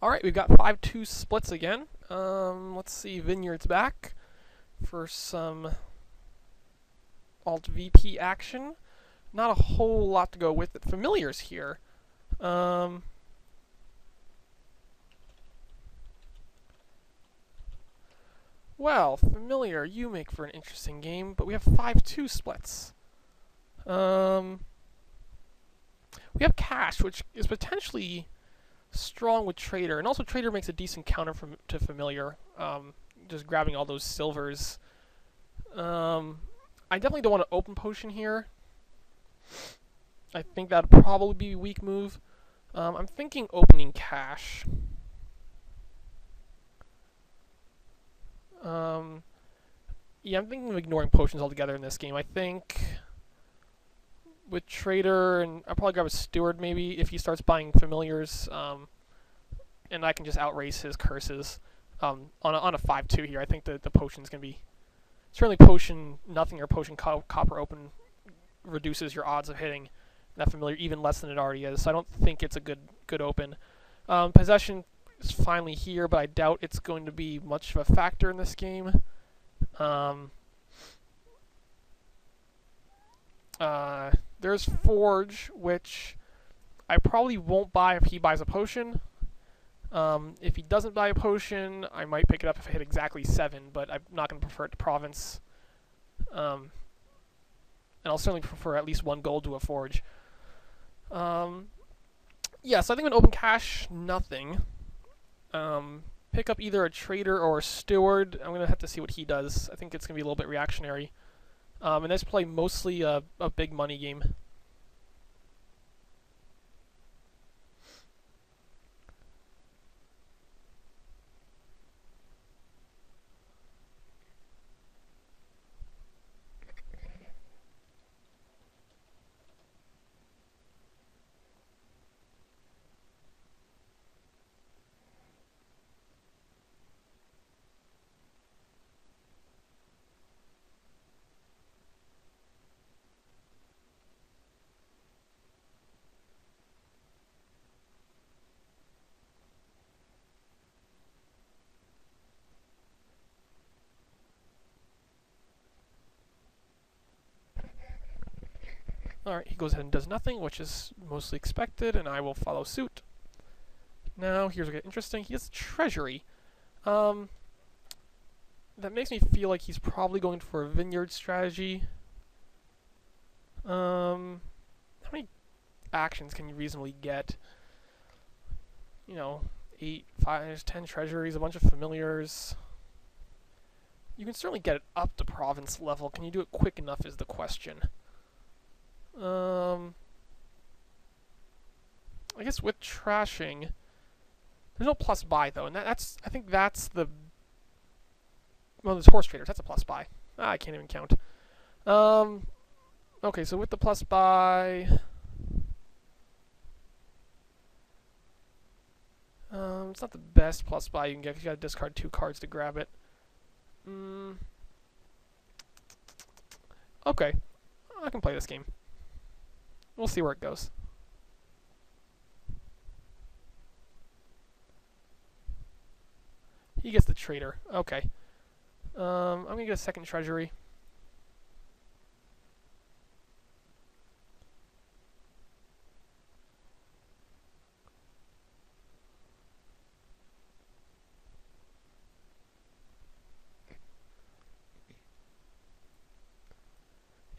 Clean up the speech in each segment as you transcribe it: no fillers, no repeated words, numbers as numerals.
All right, we've got 5-2 splits again. Let's see, Vineyard's back for some Alt VP action. Not a whole lot to go with it. Familiars here. Um, well, Familiar, you make for an interesting game, but we have 5-2 splits. We have Cash, which is potentially strong with Trader, and also Trader makes a decent counter to Familiar. Just grabbing all those silvers. I definitely don't want to open potion here. I think that'd probably be a weak move. I'm thinking opening Cash. Yeah, I'm thinking of ignoring potions altogether in this game. I think with Trader, and I'll probably grab a Steward maybe if he starts buying familiars, and I can just outrace his curses on a 5-2 here. I think the potion's going to be... Certainly potion nothing or potion copper open reduces your odds of hitting that familiar even less than it already is, so I don't think it's a good open. Possession is finally here, but I doubt it's going to be much of a factor in this game. There's Forge, which I probably won't buy if he buys a potion. If he doesn't buy a potion, I might pick it up if I hit exactly 7, but I'm not going to prefer it to Province. And I'll certainly prefer at least 1 gold to a Forge. Yeah, so I think I'm going to open Cash, nothing. Pick up either a Trader or a Steward. I'm going to have to see what he does. I think it's going to be a little bit reactionary. And this play mostly a big money game. Alright, he goes ahead and does nothing, which is mostly expected, and I will follow suit. Now, here's what gets interesting. He has Treasury. That makes me feel like he's probably going for a Vineyard strategy. How many actions can you reasonably get? You know, 8, 5, 10 treasuries, a bunch of familiars. You can certainly get it up to province level. Can you do it quick enough is the question. I guess with trashing, there's no plus buy though, and that's I think that's the... Well, there's horse traders. That's a plus buy. I can't even count. Okay, so with the plus buy, it's not the best plus buy you can get. You got to discard 2 cards to grab it. Okay, I can play this game. We'll see where it goes. He gets the trader. Okay. I'm gonna get a second treasury.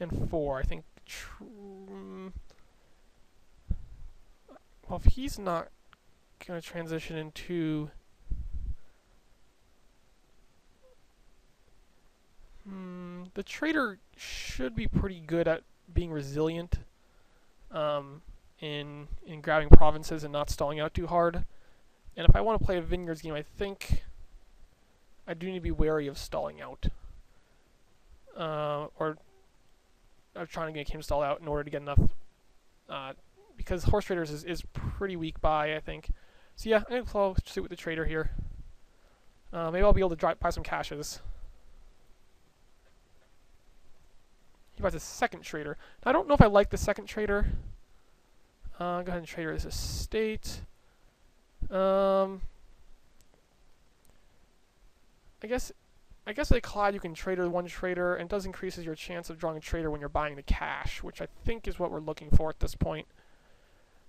And 4, I think. Well, if he's not gonna transition into... the trader should be pretty good at being resilient in grabbing provinces and not stalling out too hard. And if I want to play a Vineyards game, I think I do need to be wary of stalling out. Or I'm trying to get him stalled out in order to get enough... because Horse Traders is pretty weak buy, I think. So yeah, I'm going to follow suit with the trader here. Maybe I'll be able to buy some caches. He buys a second trader. Now, I don't know if I like the second trader. Go ahead and trader his estate. I guess they collide. You can trader one trader, and it does increases your chance of drawing a trader when you're buying the cash, which I think is what we're looking for at this point.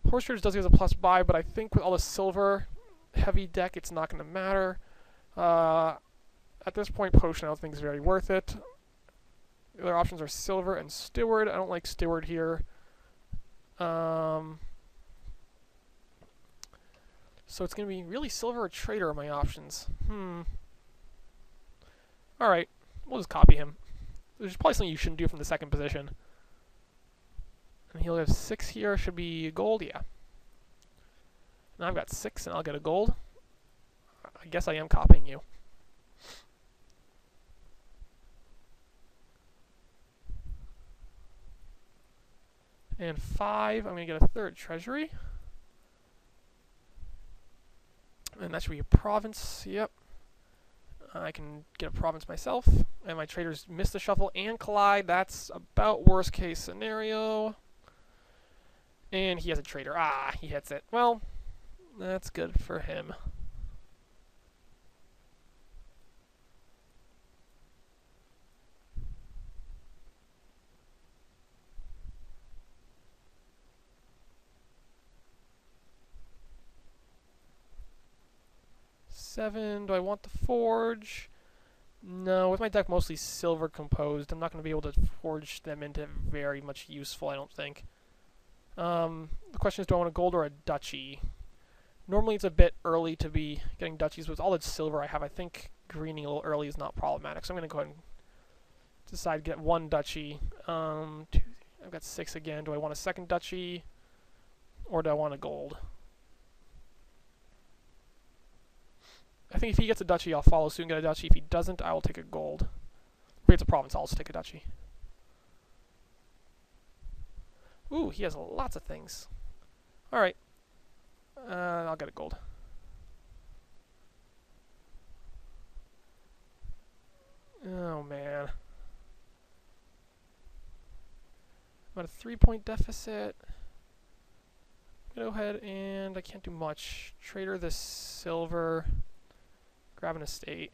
Horse traders does give us a plus buy, but I think with all the silver heavy deck, it's not going to matter. At this point, potion I don't think is very worth it. The other options are silver and steward. I don't like steward here. So it's going to be really silver or trader are my options. Alright, we'll just copy him. There's probably something you shouldn't do from the second position. And he'll have 6 here, should be gold, yeah. Now I've got 6 and I'll get a gold. I guess I am copying you. And 5, I'm going to get a 3rd treasury. And that should be a province, yep. I can get a province myself. And my traders miss the shuffle and collide. That's about worst case scenario. And he has a trader. Ah, he hits it. Well, that's good for him. Seven. Do I want the forge? No, with my deck mostly silver composed, I'm not going to be able to forge them into very much useful, I don't think. The question is, do I want a gold or a duchy? Normally it's a bit early to be getting duchies. With all the silver I have, I think greening a little early is not problematic. So I'm going to go ahead and decide to get 1 duchy. I've got 6 again. Do I want a 2nd duchy? Or do I want a gold? I think if he gets a duchy, I'll follow suit and get a duchy. If he doesn't, I will take a gold. If he gets a province, I'll also take a duchy. Ooh, he has lots of things. Alright. I'll get a gold. Oh, man. I'm at a 3-point deficit. Go ahead and I can't do much. Trader this silver. Grab an estate.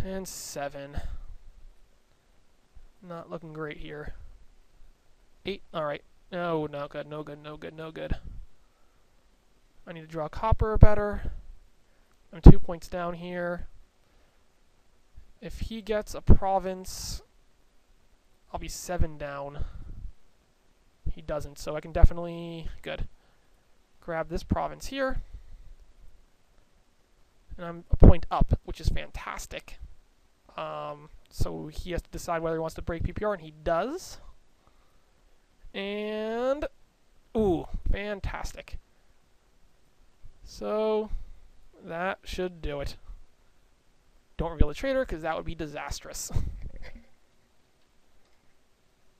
And 7. Not looking great here. 8. Alright. No, no good, no good, no good, no good. I need to draw copper better. I'm 2 points down here. If he gets a province, I'll be 7 down. He doesn't, so I can definitely... Good. Grab this province here. And I'm a point up, which is fantastic. So he has to decide whether he wants to break PPR, and he does. And... Ooh, fantastic. So, that should do it. Don't reveal the trader, because that would be disastrous.